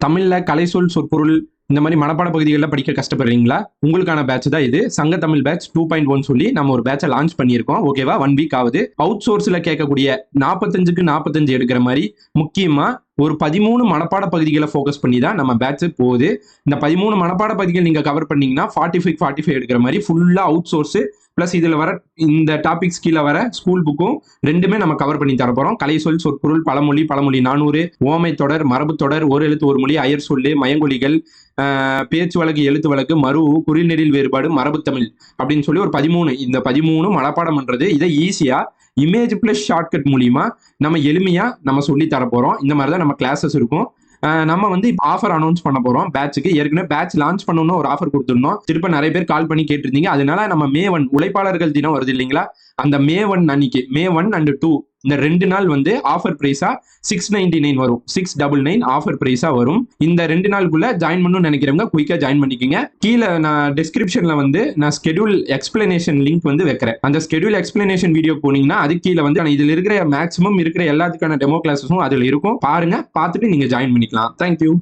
தமிழ்ல கலை சொல் சொற்பொருள் இந்த மாதிரி மனப்பாட பகுதிகளில் படிக்க கஷ்டப்படுறீங்களா? உங்களுக்கான பேட்ச் தான் இது. சங்க தமிழ் பேட்ச் 2.1 சொல்லி நம்ம ஒரு பேட்சை லான்ச் பண்ணியிருக்கோம். ஓகேவா? 1 வீக் ஆகுது. அவுட் சோர்ஸ்ல கேட்கக்கூடிய 45க்கு 45 எடுக்கிற மாதிரி முக்கியமா ஒரு 13 மனப்பாட பகுதிகளை ஃபோக்கஸ் பண்ணி தான் நம்ம பேட்ச் போகுது. இந்த 13 மனப்பாட பகுதிகள் நீங்க கவர் பண்ணீங்கன்னா 45 எடுக்கிற மாதிரி ஃபுல்லா அவுட் சோர்ஸ் பிளஸ் இதுல வர இந்த டாபிக்ஸ் கீழே வர ஸ்கூல் புக்கும் ரெண்டுமே நம்ம கவர் பண்ணி தர போறோம். கலை சொல் சொற்பொருள் பழமொழி 400 ஓமை தொடர் மரபு தொடர் ஒரு எழுத்து ஒரு மொழி அயர் சொல்லு மயங்கொலிகள் பேச்சு வழக்கு எழுத்து வழக்கு மறு குறில் நெறில் வேறுபாடு மரபு தமிழ் அப்படின்னு சொல்லி ஒரு 13 இந்த 13 மனப்பாடம் பண்றது இதை ஈஸியா இமேஜ் பிளஸ் ஷார்ட்கட் மூலியமா நம்ம எளிமையா நம்ம சொல்லி தர போறோம். இந்த மாதிரி தான் நம்ம கிளாஸஸ் இருக்கும். நம்ம வந்து ஆஃபர் அனௌன்ஸ் பண்ண போறோம் பேட்சுக்கு. ஏற்கனவே பேட்ச் லான்ச் பண்ணணும்னு ஒரு ஆஃபர் கொடுத்துருந்தோம். திருப்ப நிறைய பேர் கால் பண்ணி கேட்டிருந்தீங்க. அதனால நம்ம மே 1 உழைப்பாளர்கள் தினம் வருது இல்லைங்களா? அந்த மே 1 அன்னைக்கு மே 1 அண்ட் 2 இந்த 2 நாள் வந்து ஆஃபர் பிரைஸா 699 வரும். 699 ஆஃபர் பிரைஸா வரும். இந்த 2 நாளுக்குள்ள ஜாயின் பண்ணணும்னு நினைக்கிறவங்க குயிக்கா ஜாயின் பண்ணிக்கோங்க. கீழே நான் டிஸ்கிரிப்ஷன்ல வந்து நான் ஸ்கெடியூல் எக்ஸ்பிளனேஷன் லிங்க் வந்து வைக்கிறேன். அந்த ஸ்கெடியூல் எக்ஸ்பிளனேஷன் வீடியோ போனீங்கன்னா அது கீழே வந்து இதுல இருக்கிற மேக்ஸிமம் இருக்கிற எல்லாத்துக்கான டெமோ கிளாஸஸும் அதுல இருக்கும். பாருங்க, பார்த்துட்டு நீங்க ஜாயின் பண்ணிக்கலாம். தேங்க்யூ.